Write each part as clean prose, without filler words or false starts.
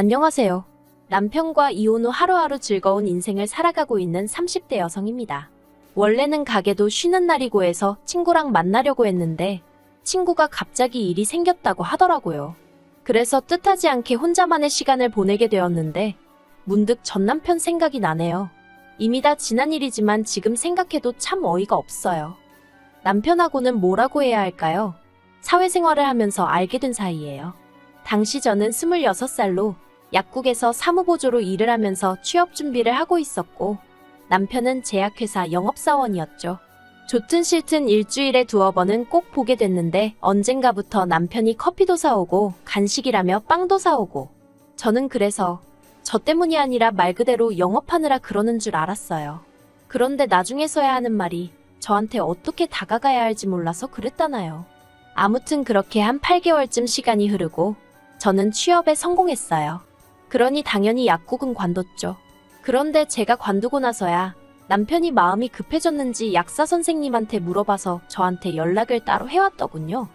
안녕하세요. 남편과 이혼 후 하루하루 즐거운 인생을 살아가고 있는 30대 여성입니다. 원래는 가게도 쉬는 날이고 해서 친구랑 만나려고 했는데 친구가 갑자기 일이 생겼다고 하더라고요. 그래서 뜻하지 않게 혼자만의 시간을 보내게 되었는데 문득 전 남편 생각이 나네요. 이미 다 지난 일이지만 지금 생각해도 참 어이가 없어요. 남편하고는 뭐라고 해야 할까요? 사회생활을 하면서 알게 된 사이예요. 당시 저는 26살로 약국에서 사무보조로 일을 하면서 취업 준비를 하고 있었고 남편은 제약회사 영업사원이었죠. 좋든 싫든 일주일에 2번은 꼭 보게 됐는데 언젠가부터 남편이 커피도 사오고 간식이라며 빵도 사오고 저는 그래서 저 때문이 아니라 말 그대로 영업하느라 그러는 줄 알았어요. 그런데 나중에서야 하는 말이 저한테 어떻게 다가가야 할지 몰라서 그랬다나요. 아무튼 그렇게 한 8개월쯤 시간이 흐르고 저는 취업에 성공했어요. 그러니 당연히 약국은 관뒀죠. 그런데 제가 관두고 나서야 남편이 마음이 급해졌는지 약사 선생님한테 물어봐서 저한테 연락을 따로 해왔더군요.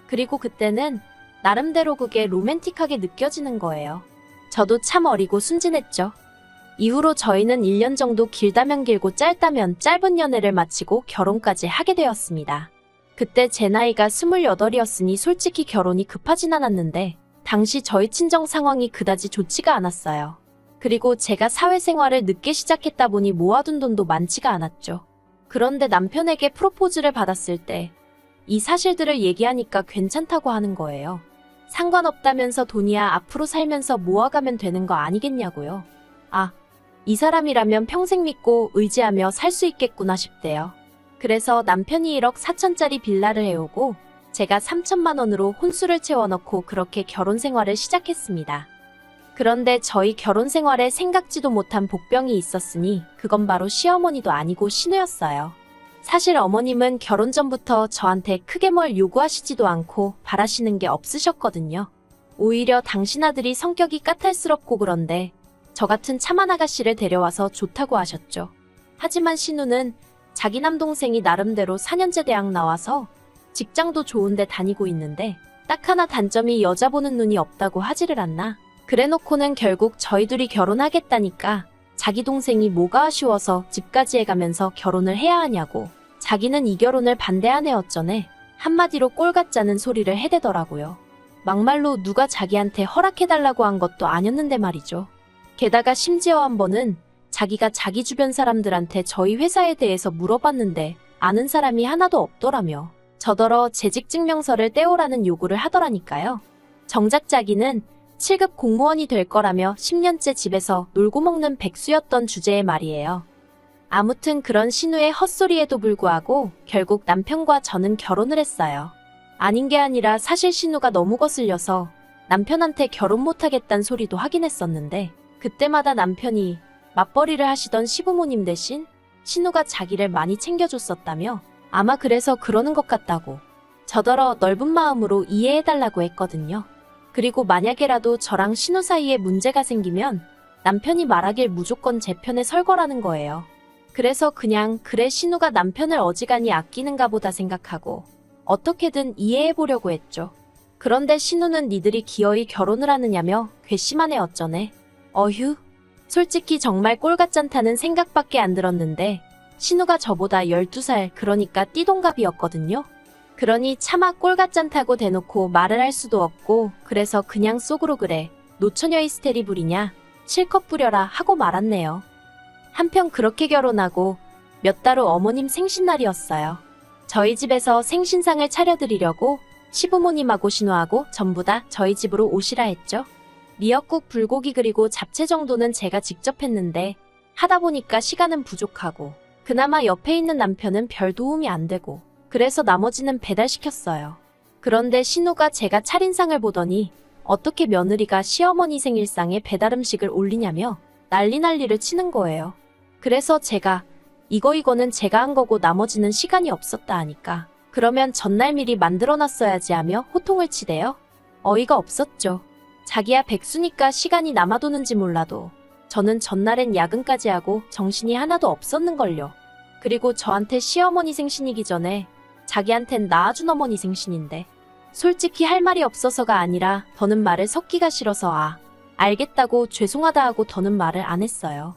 그리고 그때는 나름대로 그게 로맨틱하게 느껴지는 거예요. 저도 참 어리고 순진했죠. 이후로 저희는 1년 정도 길다면 길고 짧다면 짧은 연애를 마치고 결혼까지 하게 되었습니다. 그때 제 나이가 28이었으니 솔직히 결혼이 급하진 않았는데 당시 저희 친정 상황이 그다지 좋지가 않았어요. 그리고 제가 사회생활을 늦게 시작했다 보니 모아둔 돈도 많지가 않았죠. 그런데 남편에게 프로포즈를 받았을 때 이 사실들을 얘기하니까 괜찮다고 하는 거예요. 상관없다면서 돈이야 앞으로 살면서 모아가면 되는 거 아니겠냐고요. 아, 이 사람이라면 평생 믿고 의지하며 살 수 있겠구나 싶대요. 그래서 남편이 1억 4천짜리 빌라를 해오고 제가 3천만 원으로 혼수를 채워넣고 그렇게 결혼 생활을 시작했습니다. 그런데 저희 결혼 생활에 생각지도 못한 복병이 있었으니 그건 바로 시어머니도 아니고 신우였어요. 사실 어머님은 결혼 전부터 저한테 크게 뭘 요구하시지도 않고 바라시는 게 없으셨거든요. 오히려 당신 아들이 성격이 까탈스럽고 그런데 저 같은 참한 아가씨를 데려와서 좋다고 하셨죠. 하지만 신우는 자기 남동생이 나름대로 4년제 대학 나와서 직장도 좋은데 다니고 있는데 딱 하나 단점이 여자 보는 눈이 없다고 하지를 않나. 그래놓고는 결국 저희 둘이 결혼하겠다니까 자기 동생이 뭐가 아쉬워서 집까지 해가면서 결혼을 해야 하냐고 자기는 이 결혼을 반대하네 어쩌네 한마디로 꼴 같자는 소리를 해대더라고요. 막말로 누가 자기한테 허락해달라고 한 것도 아니었는데 말이죠. 게다가 심지어 한 번은 자기가 자기 주변 사람들한테 저희 회사에 대해서 물어봤는데 아는 사람이 하나도 없더라며 저더러 재직증명서를 떼오라는 요구를 하더라니까요. 정작 자기는 7급 공무원이 될 거라며 10년째 집에서 놀고 먹는 백수였던 주제의 말이에요. 아무튼 그런 신우의 헛소리에도 불구하고 결국 남편과 저는 결혼을 했어요. 아닌 게 아니라 사실 신우가 너무 거슬려서 남편한테 결혼 못하겠다는 소리도 하긴 했었는데 그때마다 남편이 맞벌이를 하시던 시부모님 대신 신우가 자기를 많이 챙겨줬었다며 아마 그래서 그러는 것 같다고 저더러 넓은 마음으로 이해해달라고 했거든요. 그리고 만약에라도 저랑 신우 사이에 문제가 생기면 남편이 말하길 무조건 제 편에 설 거라는 거예요. 그래서 그냥 그래 신우가 남편을 어지간히 아끼는가 보다 생각하고 어떻게든 이해해보려고 했죠. 그런데 신우는 니들이 기어이 결혼을 하느냐며 괘씸하네 어쩌네. 어휴, 솔직히 정말 꼴같잖다는 생각밖에 안 들었는데 신우가 저보다 12살 그러니까 띠동갑이었거든요. 그러니 차마 꼴같잖다고 대놓고 말을 할 수도 없고 그래서 그냥 속으로 그래 노처녀 히스테리 부리냐 실컷 부려라 하고 말았네요. 한편 그렇게 결혼하고 몇 달 후 어머님 생신날이었어요. 저희 집에서 생신상을 차려드리려고 시부모님하고 신우하고 전부 다 저희 집으로 오시라 했죠. 미역국, 불고기 그리고 잡채 정도는 제가 직접 했는데 하다 보니까 시간은 부족하고 그나마 옆에 있는 남편은 별 도움이 안 되고 그래서 나머지는 배달시켰어요. 그런데 신우가 제가 차린 상을 보더니 어떻게 며느리가 시어머니 생일상에 배달음식을 올리냐며 난리를 치는 거예요. 그래서 제가 이거는 제가 한 거고 나머지는 시간이 없었다 하니까 그러면 전날 미리 만들어놨어야지 하며 호통을 치대요. 어이가 없었죠. 자기야 백수니까 시간이 남아도는지 몰라도 저는 전날엔 야근까지 하고 정신이 하나도 없었는걸요. 그리고 저한테 시어머니 생신이기 전에 자기한텐 낳아준 어머니 생신인데 솔직히 할 말이 없어서가 아니라 더는 말을 섞기가 싫어서 알겠다고 죄송하다 하고 더는 말을 안 했어요.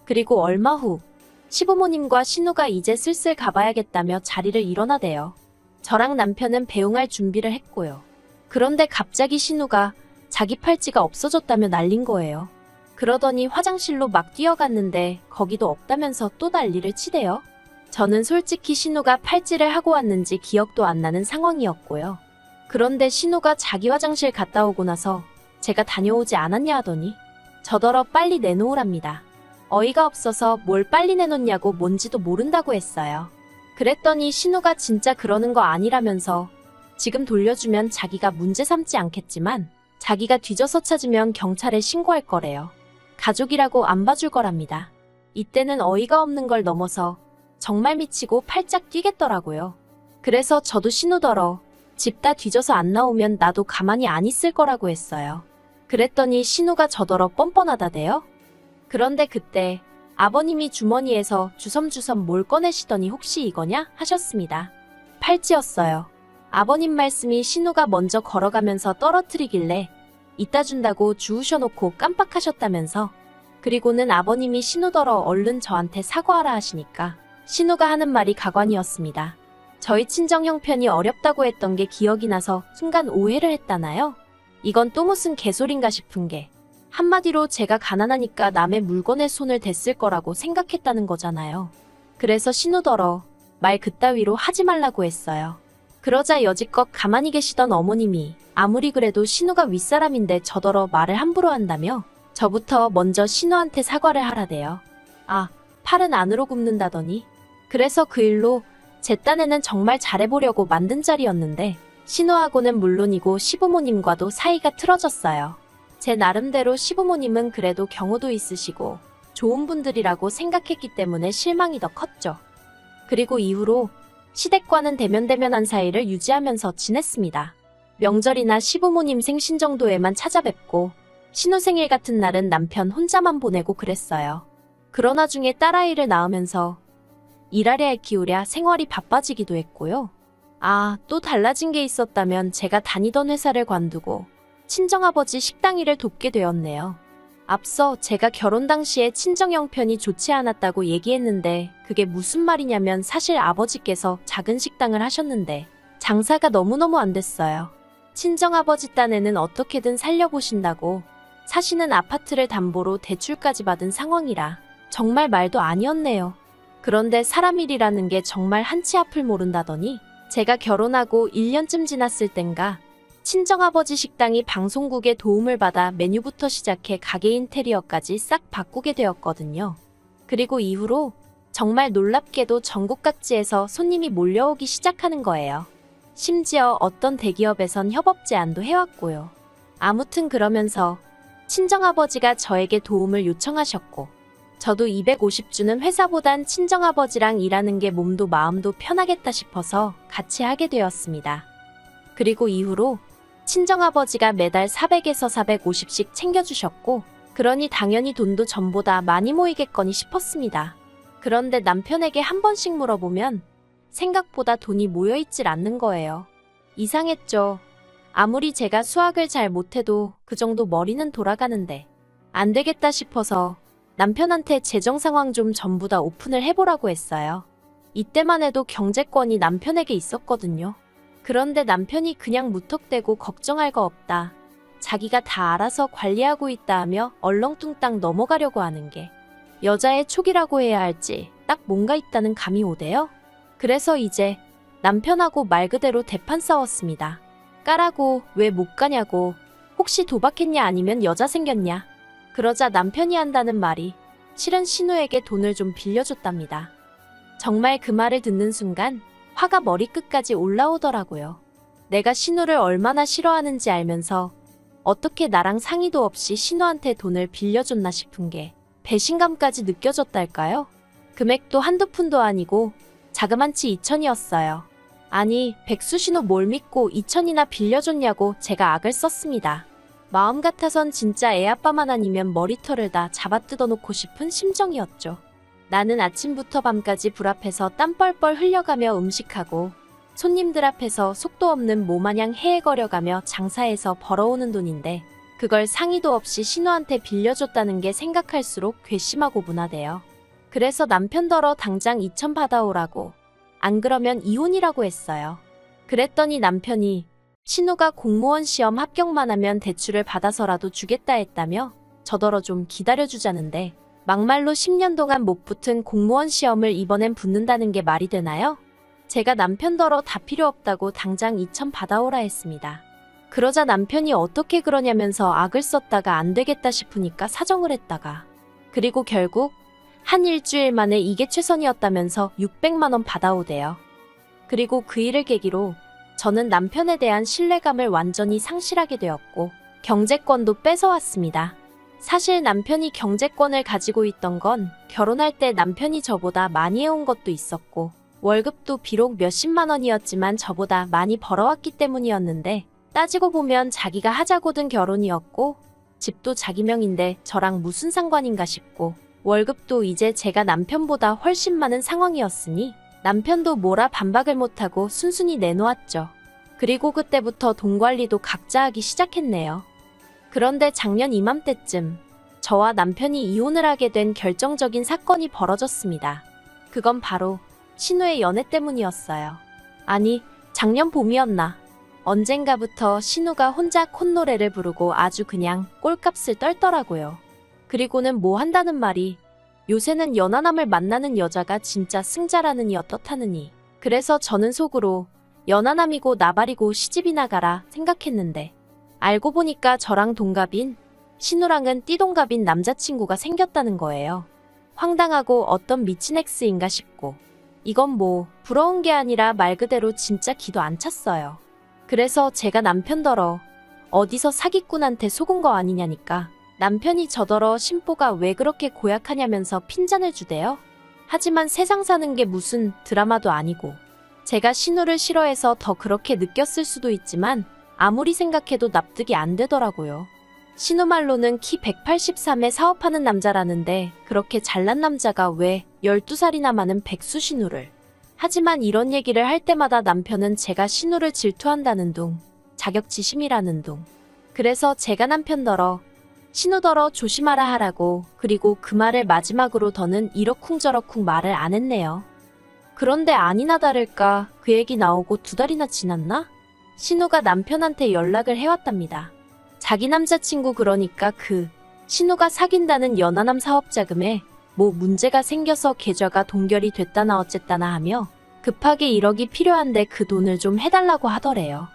그리고 얼마 후 시부모님과 신우가 이제 슬슬 가봐야겠다며 자리를 일어나대요. 저랑 남편은 배웅할 준비를 했고요. 그런데 갑자기 신우가 자기 팔찌가 없어졌다며 난린 거예요. 그러더니 화장실로 막 뛰어갔는데 거기도 없다면서 또 난리를 치대요. 저는 솔직히 신우가 팔찌를 하고 왔는지 기억도 안 나는 상황이었고요. 그런데 신우가 자기 화장실 갔다 오고 나서 제가 다녀오지 않았냐 하더니 저더러 빨리 내놓으랍니다. 어이가 없어서 뭘 빨리 내놓냐고 뭔지도 모른다고 했어요. 그랬더니 신우가 진짜 그러는 거 아니라면서 지금 돌려주면 자기가 문제 삼지 않겠지만 자기가 뒤져서 찾으면 경찰에 신고할 거래요. 가족이라고 안 봐줄 거랍니다. 이때는 어이가 없는 걸 넘어서 정말 미치고 팔짝 뛰겠더라고요. 그래서 저도 신우더러 집 다 뒤져서 안 나오면 나도 가만히 안 있을 거라고 했어요. 그랬더니 신우가 저더러 뻔뻔하다대요. 그런데 그때 아버님이 주머니에서 주섬주섬 뭘 꺼내시더니 혹시 이거냐 하셨습니다. 팔찌였어요. 아버님 말씀이 신우가 먼저 걸어가면서 떨어뜨리길래 이따 준다고 주우셔놓고 깜빡하셨다면서 그리고는 아버님이 신우더러 얼른 저한테 사과하라 하시니까 신우가 하는 말이 가관이었습니다. 저희 친정 형편이 어렵다고 했던 게 기억이 나서 순간 오해를 했다나요? 이건 또 무슨 개소린가 싶은 게 한마디로 제가 가난하니까 남의 물건에 손을 댔을 거라고 생각했다는 거잖아요. 그래서 신우더러 말 그따위로 하지 말라고 했어요. 그러자 여지껏 가만히 계시던 어머님이 아무리 그래도 신우가 윗사람인데 저더러 말을 함부로 한다며 저부터 먼저 신우한테 사과를 하라대요. 아, 팔은 안으로 굽는다더니. 그래서 그 일로 제 딴에는 정말 잘해보려고 만든 자리였는데 신우하고는 물론이고 시부모님과도 사이가 틀어졌어요. 제 나름대로 시부모님은 그래도 경우도 있으시고 좋은 분들이라고 생각했기 때문에 실망이 더 컸죠. 그리고 이후로 시댁과는 대면대면한 사이를 유지하면서 지냈습니다. 명절이나 시부모님 생신 정도에만 찾아뵙고 신우 생일 같은 날은 남편 혼자만 보내고 그랬어요. 그러나 중에 딸아이를 낳으면서 일하랴 키우랴 생활이 바빠지기도 했고요. 아, 또 달라진 게 있었다면 제가 다니던 회사를 관두고 친정아버지 식당 일을 돕게 되었네요. 앞서 제가 결혼 당시에 친정 형편이 좋지 않았다고 얘기했는데 그게 무슨 말이냐면 사실 아버지께서 작은 식당을 하셨는데 장사가 너무너무 안 됐어요. 친정아버지 딴에는 어떻게든 살려보신다고 사시는 아파트를 담보로 대출까지 받은 상황이라 정말 말도 아니었네요. 그런데 사람 일이라는 게 정말 한치 앞을 모른다더니 제가 결혼하고 1년쯤 지났을 땐가 친정아버지 식당이 방송국의 도움을 받아 메뉴부터 시작해 가게 인테리어까지 싹 바꾸게 되었거든요. 그리고 이후로 정말 놀랍게도 전국 각지에서 손님이 몰려오기 시작하는 거예요. 심지어 어떤 대기업에선 협업 제안도 해왔고요. 아무튼 그러면서 친정아버지가 저에게 도움을 요청하셨고 저도 250주는 회사보단 친정아버지랑 일하는 게 몸도 마음도 편하겠다 싶어서 같이 하게 되었습니다. 그리고 이후로 친정아버지가 매달 400에서 450씩 챙겨주셨고 그러니 당연히 돈도 전보다 많이 모이겠거니 싶었습니다. 그런데 남편에게 한 번씩 물어보면 생각보다 돈이 모여있질 않는 거예요. 이상했죠. 아무리 제가 수학을 잘 못해도 그 정도 머리는 돌아가는데 안 되겠다 싶어서 남편한테 재정 상황 좀 전부 다 오픈을 해보라고 했어요. 이때만 해도 경제권이 남편에게 있었거든요. 그런데 남편이 그냥 무턱대고 걱정할 거 없다. 자기가 다 알아서 관리하고 있다 하며 얼렁뚱땅 넘어가려고 하는 게 여자의 촉이라고 해야 할지 딱 뭔가 있다는 감이 오대요. 그래서 이제 남편하고 말 그대로 대판 싸웠습니다. 까라고 왜 못 가냐고 혹시 도박했냐 아니면 여자 생겼냐. 그러자 남편이 한다는 말이 실은 신우에게 돈을 좀 빌려줬답니다. 정말 그 말을 듣는 순간 화가 머리끝까지 올라오더라고요. 내가 신우를 얼마나 싫어하는지 알면서 어떻게 나랑 상의도 없이 신우한테 돈을 빌려줬나 싶은 게 배신감까지 느껴졌달까요? 금액도 한두 푼도 아니고 자그만치 2천이었어요. 아니, 백수 신우 뭘 믿고 2천이나 빌려줬냐고 제가 악을 썼습니다. 마음 같아선 진짜 애아빠만 아니면 머리털을 다 잡아뜯어놓고 싶은 심정이었죠. 나는 아침부터 밤까지 불 앞에서 땀 뻘뻘 흘려가며 음식하고 손님들 앞에서 속도 없는 모마냥 헤헤거려가며 장사해서 벌어오는 돈인데 그걸 상의도 없이 신우한테 빌려줬다는 게 생각할수록 괘씸하고 무나대요. 그래서 남편더러 당장 2천 받아오라고. 안 그러면 이혼이라고 했어요. 그랬더니 남편이 신우가 공무원 시험 합격만 하면 대출을 받아서라도 주겠다 했다며 저더러 좀 기다려주자는데 막말로 10년 동안 못 붙은 공무원 시험을 이번엔 붙는다는 게 말이 되나요? 제가 남편더러 다 필요 없다고 당장 2천 받아오라 했습니다. 그러자 남편이 어떻게 그러냐면서 악을 썼다가 안 되겠다 싶으니까 사정을 했다가 그리고 결국 한 일주일 만에 이게 최선이었다면서 600만 원 받아오대요. 그리고 그 일을 계기로 저는 남편에 대한 신뢰감을 완전히 상실하게 되었고 경제권도 뺏어왔습니다. 사실 남편이 경제권을 가지고 있던 건 결혼할 때 남편이 저보다 많이 해온 것도 있었고 월급도 비록 몇십만 원이었지만 저보다 많이 벌어왔기 때문이었는데 따지고 보면 자기가 하자고 든 결혼이었고 집도 자기 명인데 저랑 무슨 상관인가 싶고 월급도 이제 제가 남편보다 훨씬 많은 상황이었으니 남편도 뭐라 반박을 못하고 순순히 내놓았죠. 그리고 그때부터 돈 관리도 각자 하기 시작했네요. 그런데 작년 이맘때쯤 저와 남편이 이혼을 하게 된 결정적인 사건이 벌어졌습니다. 그건 바로 신우의 연애 때문이었어요. 아니, 작년 봄이었나. 언젠가부터 신우가 혼자 콧노래를 부르고 아주 그냥 꼴값을 떨더라고요. 그리고는 뭐 한다는 말이 요새는 연하남을 만나는 여자가 진짜 승자라느니 어떻다느니. 그래서 저는 속으로 연하남이고 나발이고 시집이나 가라 생각했는데 알고 보니까 저랑 동갑인 신우랑은 띠동갑인 남자친구가 생겼다는 거예요. 황당하고 어떤 미친 엑스인가 싶고 이건 뭐 부러운 게 아니라 말 그대로 진짜 기도 안 찼어요. 그래서 제가 남편더러 어디서 사기꾼한테 속은 거 아니냐니까 남편이 저더러 심보가 왜 그렇게 고약하냐면서 핀잔을 주대요. 하지만 세상 사는 게 무슨 드라마도 아니고 제가 신우를 싫어해서 더 그렇게 느꼈을 수도 있지만 아무리 생각해도 납득이 안 되더라고요. 신우 말로는 키 183에 사업하는 남자라는데 그렇게 잘난 남자가 왜 12살이나 많은 백수 신우를. 하지만 이런 얘기를 할 때마다 남편은 제가 신우를 질투한다는 둥, 자격지심이라는 둥. 그래서 제가 남편더러 신우더러 조심하라 하라고 그리고 그 말을 마지막으로 더는 이러쿵저러쿵 말을 안 했네요. 그런데 아니나 다를까 그 얘기 나오고 2달이나 지났나? 신우가 남편한테 연락을 해왔답니다. 자기 남자친구 그러니까 신우가 사귄다는 연하남 사업자금에 뭐 문제가 생겨서 계좌가 동결이 됐다나 어쨌다나 하며 급하게 1억이 필요한데 그 돈을 좀 해달라고 하더래요.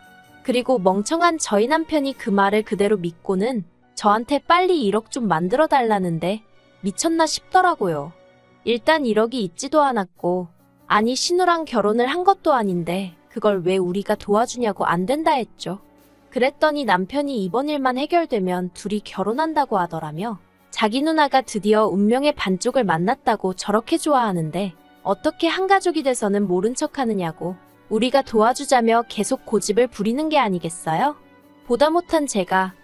그리고 멍청한 저희 남편이 그 말을 그대로 믿고는 저한테 빨리 1억 좀 만들어 달라는데 미쳤나 싶더라고요. 일단 1억이 있지도 않았고 아니 신우랑 결혼을 한 것도 아닌데 그걸 왜 우리가 도와주냐고 안 된다 했죠. 그랬더니 남편이 이번 일만 해결되면 둘이 결혼한다고 하더라며 자기 누나가 드디어 운명의 반쪽을 만났다고 저렇게 좋아하는데 어떻게 한 가족이 돼서는 모른 척 하느냐고 우리가 도와주자며 계속 고집을 부리는 게 아니겠어요? 보다 못한 제가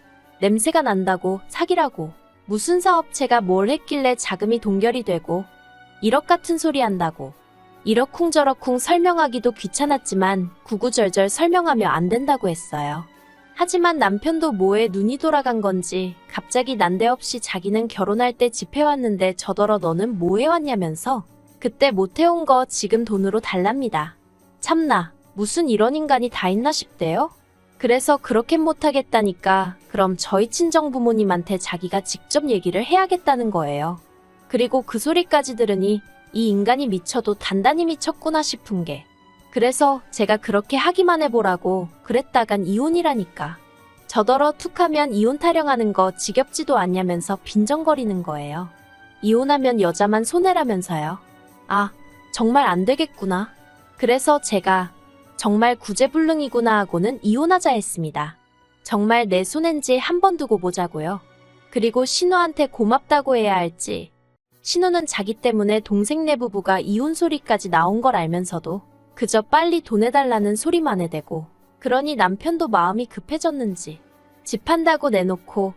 냄새가 난다고 사기라고 무슨 사업체가 뭘 했길래 자금이 동결이 되고 1억 같은 소리 한다고 이러쿵저러쿵 설명하기도 귀찮았지만 구구절절 설명하며 안 된다고 했어요. 하지만 남편도 뭐에 눈이 돌아간 건지 갑자기 난데없이 자기는 결혼할 때 집 해왔는데 저더러 너는 뭐 해왔냐면서 그때 못 해온 거 지금 돈으로 달랍니다. 참나 무슨 이런 인간이 다 있나 싶대요. 그래서 그렇게 못하겠다니까 그럼 저희 친정 부모님한테 자기가 직접 얘기를 해야겠다는 거예요. 그리고 그 소리까지 들으니 이 인간이 미쳐도 단단히 미쳤구나 싶은 게 그래서 제가 그렇게 하기만 해보라고 그랬다간 이혼이라니까. 저더러 툭하면 이혼 타령하는 거 지겹지도 않냐면서 빈정거리는 거예요. 이혼하면 여자만 손해라면서요. 아, 정말 안 되겠구나. 그래서 제가 정말 구제불능이구나 하고는 이혼하자 했습니다. 정말 내 손엔지 한 번 두고 보자고요. 그리고 신우한테 고맙다고 해야 할지. 신우는 자기 때문에 동생네 부부가 이혼 소리까지 나온 걸 알면서도 그저 빨리 돈 해달라는 소리만 해대고 그러니 남편도 마음이 급해졌는지 집 한다고 내놓고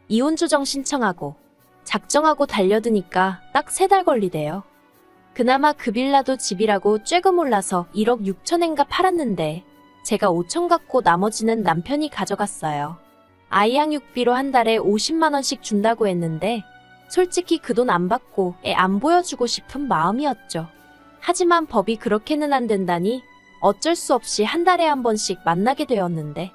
이혼 조정 신청하고 작정하고 달려드니까 딱 3달 걸리대요. 그나마 그 빌라도 집이라고 쬐금 올라서 1억 6천엔가 팔았는데 제가 5천 갖고 나머지는 남편이 가져갔어요. 아이 양육비로 한 달에 50만 원씩 준다고 했는데 솔직히 그 돈 안 받고 애 안 보여주고 싶은 마음이었죠. 하지만 법이 그렇게는 안 된다니 어쩔 수 없이 한 달에 한 번씩 만나게 되었는데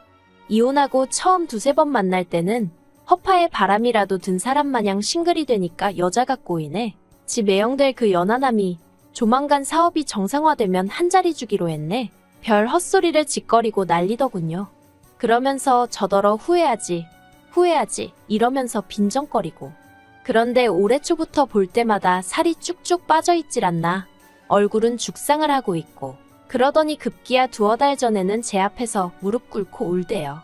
이혼하고 처음 두세 번 만날 때는 허파에 바람이라도 든 사람 마냥 싱글이 되니까 여자가 꼬이네. 지 매형될 그 연하남이 조만간 사업이 정상화되면 한 자리 주기로 했네. 별 헛소리를 짓거리고 난리더군요. 그러면서 저더러 후회하지 이러면서 빈정거리고. 그런데 올해 초부터 볼 때마다 살이 쭉쭉 빠져있질 않나. 얼굴은 죽상을 하고 있고. 그러더니 급기야 두어 달 전에는 제 앞에서 무릎 꿇고 울대요.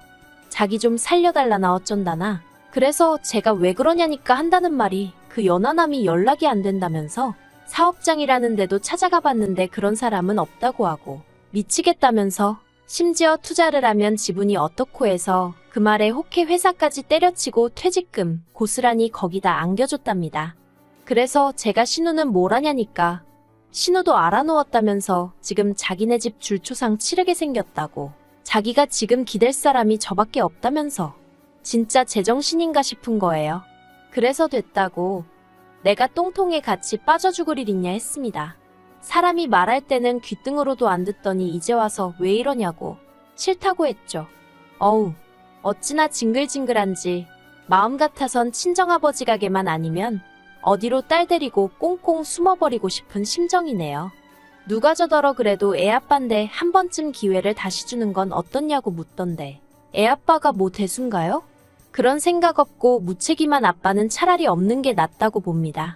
자기 좀 살려달라나 어쩐다나. 그래서 제가 왜 그러냐니까 한다는 말이 그 연하남이 연락이 안 된다면서 사업장이라는 데도 찾아가 봤는데 그런 사람은 없다고 하고 미치겠다면서 심지어 투자를 하면 지분이 어떻고 해서 그 말에 혹해 회사까지 때려치고 퇴직금 고스란히 거기다 안겨줬답니다. 그래서 제가 신우는 뭘 하냐니까 신우도 알아놓았다면서 지금 자기네 집 줄초상 치르게 생겼다고. 자기가 지금 기댈 사람이 저밖에 없다면서. 진짜 제정신인가 싶은 거예요. 그래서 됐다고. 내가 똥통에 같이 빠져 죽을 일 있냐 했습니다. 사람이 말할 때는 귀등으로도 안 듣더니 이제 와서 왜 이러냐고. 싫다고 했죠. 어우, 어찌나 징글징글한지. 마음 같아선 친정아버지 가게만 아니면 어디로 딸 데리고 꽁꽁 숨어버리고 싶은 심정이네요. 누가 저더러 그래도 애아빠인데 한 번쯤 기회를 다시 주는 건 어떻냐고 묻던데. 애아빠가 뭐 대수인가요? 그런 생각 없고 무책임한 아빠는 차라리 없는 게 낫다고 봅니다.